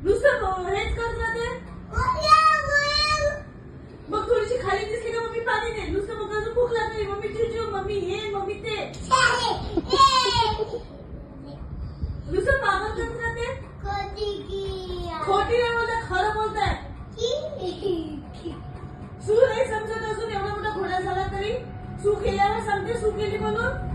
नुसतं हेच करत राहते. मग थोडीशी खाली दिसली का मम्मी पाणी दे. नुसतं मग अजून भूक लागली मम्मी चिवचिव मम्मी हे मम्मी ते. नुसतं पागल करत राहते. खोटी नाही बोलताय खरं बोलताय. सू नाही समजत अजून एवढा मोठा घोडा झाला तरी. सू केल्यावर सांगते सू केली म्हणून.